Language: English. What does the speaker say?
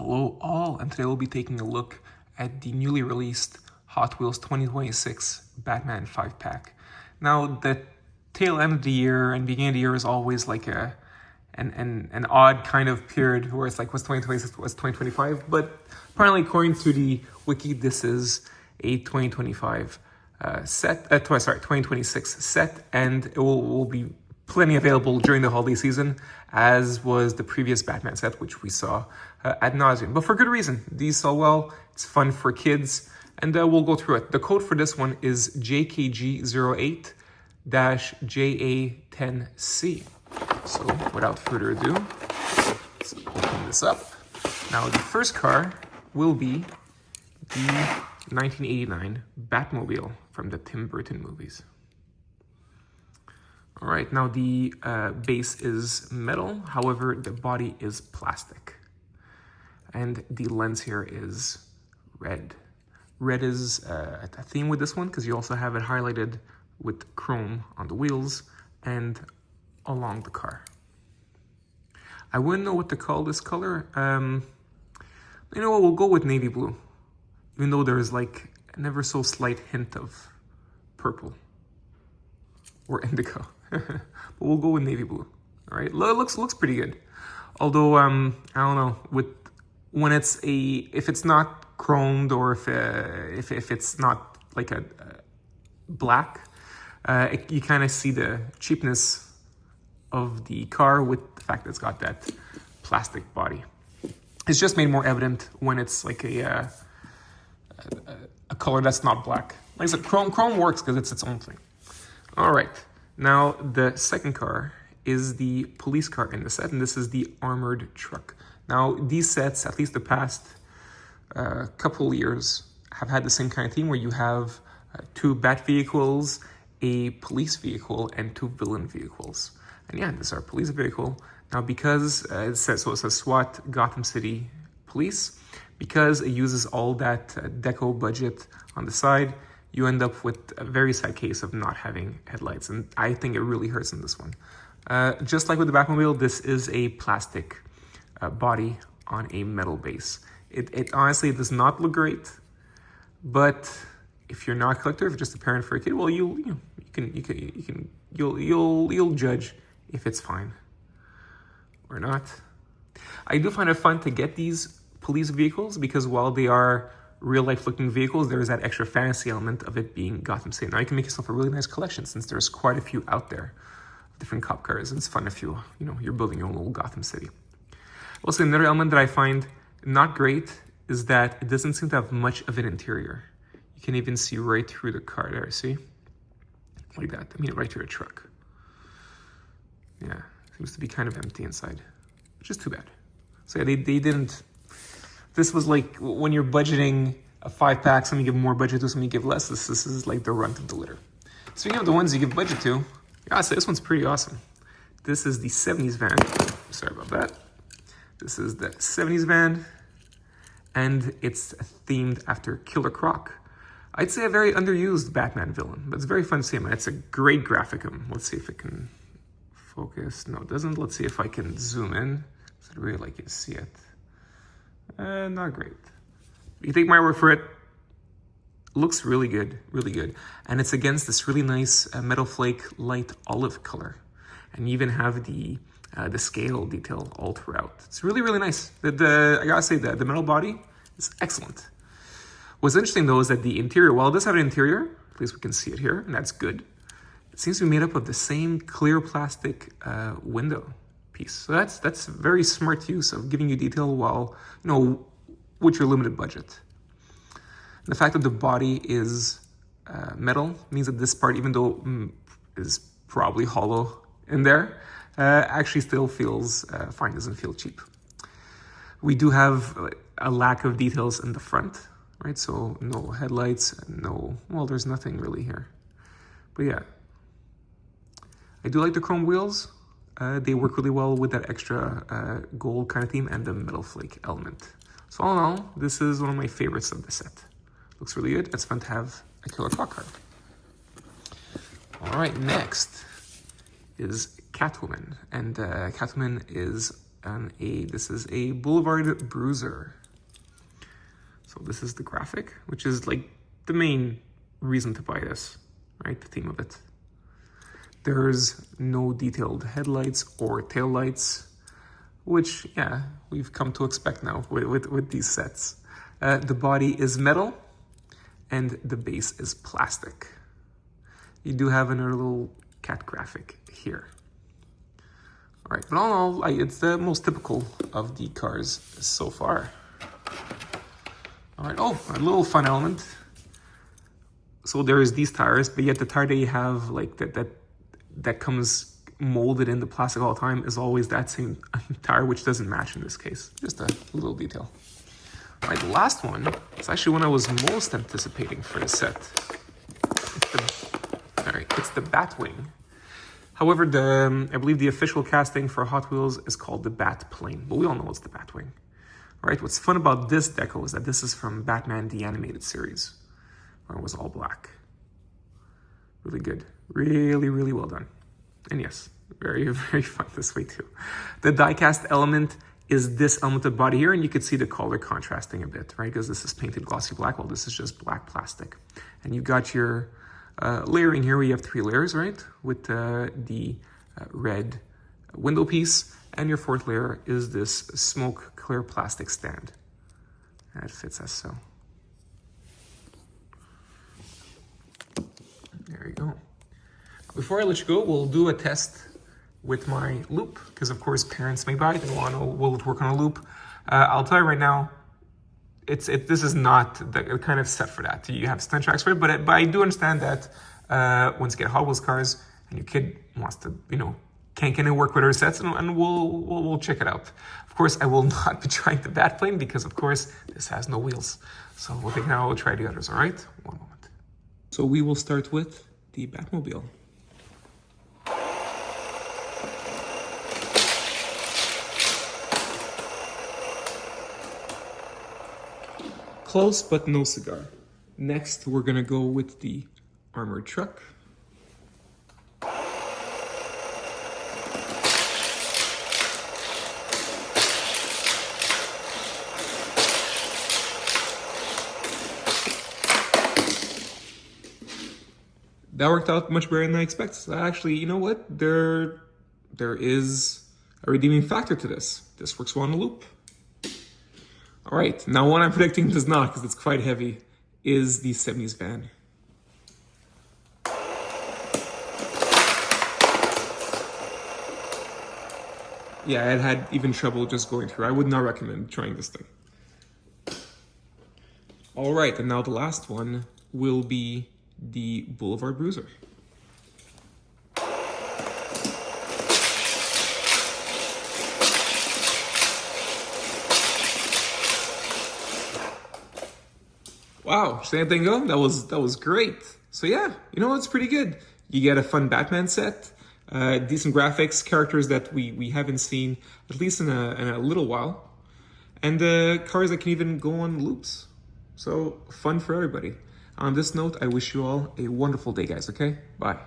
Hello all, and today we'll be taking a look at the newly released Hot Wheels 2026 Batman 5-pack. Now, the tail end of the year and beginning of the year is always like an odd kind of period where it's like, what's 2026, what's 2025? But apparently, according to the wiki, this is a 2026 set, and it will be plenty available during the holiday season, as was the previous Batman set, which we saw ad nauseum. But for good reason. These sell well, it's fun for kids, and we'll go through it. The code for this one is JKG08-JA10C. So without further ado, let's open this up. Now the first car will be the 1989 Batmobile from the Tim Burton movies. All right, now the base is metal, however, the body is plastic. And the lens here is red. Red is a theme with this one because you also have it highlighted with chrome on the wheels and along the car. I wouldn't know what to call this color. You know what, we'll go with navy blue, even though there's like an ever so slight hint of purple or indigo. But we'll go with navy blue. All right, looks pretty good. Although I don't know, when it's if it's not chromed or if it's not like a black, you kind of see the cheapness of the car with the fact that it's got that plastic body. It's just made more evident when it's like a color that's not black. Like I said, chrome works because it's its own thing. All right. Now, the second car is the police car in the set, and this is the armored truck. Now, these sets, at least the past couple years, have had the same kind of theme where you have two bat vehicles, a police vehicle, and two villain vehicles. And yeah, this is our police vehicle. Now, because it says SWAT Gotham City Police, because it uses all that deco budget on the side, you end up with a very sad case of not having headlights. And I think it really hurts in this one. Just like with the Batmobile, this is a plastic body on a metal base. It honestly does not look great, but if you're not a collector, if you're just a parent for a kid, well, you'll judge if it's fine or not. I do find it fun to get these police vehicles because while they are real-life looking vehicles, there is that extra fantasy element of it being Gotham City. Now you can make yourself a really nice collection since there's quite a few out there, different cop cars, and it's fun if you're building your own little Gotham City. Also, another element that I find not great is that it doesn't seem to have much of an interior. You can even see right through the car there, see? Like that, I mean right through the truck. Yeah, seems to be kind of empty inside, which is too bad. So yeah, they didn't. This was like when you're budgeting a 5-pack, some you give more budget to, some you give less. This is like the runt of the litter. Speaking of the ones you give budget to, yeah, so this one's pretty awesome. This is the 70s van. Sorry about that. This is the 70s van, and it's themed after Killer Croc. I'd say a very underused Batman villain, but it's very fun to see him, and it's a great graphicum. Let's see if it can focus. No, it doesn't. Let's see if I can zoom in. So I'd really like you to see it. Not great. You take my word for it. Looks really good, really good. And it's against this really nice metal flake light olive color. And you even have the scale detail all throughout. It's really, really nice. I gotta say that the metal body is excellent. What's interesting though is that the interior, while it does have an interior, at least we can see it here, and that's good, it seems to be made up of the same clear plastic window piece. So that's very smart use of giving you detail while, with your limited budget. And the fact that the body is metal means that this part, even though is probably hollow in there, actually still feels fine, doesn't feel cheap. We do have a lack of details in the front, right? So no headlights, there's nothing really here. But yeah, I do like the chrome wheels. They work really well with that extra gold kind of theme and the metal flake element. So all in all, this is one of my favorites of the set. Looks really good. It's fun to have a Killer Croc card. All right, next is Catwoman. And Catwoman is and this is a Blvd Bruiser. So this is the graphic, which is like the main reason to buy this, right? The theme of it. There's no detailed headlights or taillights, which, yeah, we've come to expect now with these sets. The body is metal and the base is plastic. You do have another little cat graphic here. All right, but all in all, it's the most typical of the cars so far. All right, oh, a little fun element. So there's these tires, but yet the tire that you have, like that comes molded into plastic all the time, is always that same tire, which doesn't match in this case. Just a little detail. All right, the last one is actually one I was most anticipating for the set. It's the Batwing. However, I believe the official casting for Hot Wheels is called the Batplane, but we all know it's the Batwing. All right, what's fun about this deco is that this is from Batman the Animated Series, where it was all black. Really good. Really, really well done. And yes, very, very fun this way too. The die-cast element is this element of body here, and you can see the color contrasting a bit, right? Because this is painted glossy black, while this is just black plastic. And you've got your layering here, where you have 3 layers, right? With the red window piece, and your 4th layer is this smoke clear plastic stand. And it fits as so. There you go. Before I let you go, we'll do a test with my loop, because of course parents may buy it and want to will it work on a loop. I'll tell you right now, this is not the kind of set for that. You have stunt tracks for it, but I do understand that once you get Hot Wheels cars and your kid wants to, can it work with our sets, and we'll check it out. Of course, I will not be trying the Batplane because of course this has no wheels. So we'll take now, we'll try the others, all right? One moment. So we will start with the Batmobile. Close, but no cigar. Next, we're gonna go with the armored truck. That worked out much better than I expected. So actually, you know what? There is a redeeming factor to this. This works well on a loop. All right, now one I'm predicting does not, because it's quite heavy, is the 70s van. Yeah, I had even trouble just going through. I would not recommend trying this thing. All right, and now the last one will be the Blvd Bruiser. Wow, should anything go? That was great. So yeah, it's pretty good. You get a fun Batman set, decent graphics, characters that we haven't seen at least in a little while, and cars that can even go on loops. So fun for everybody. On this note, I wish you all a wonderful day, guys, okay? Bye.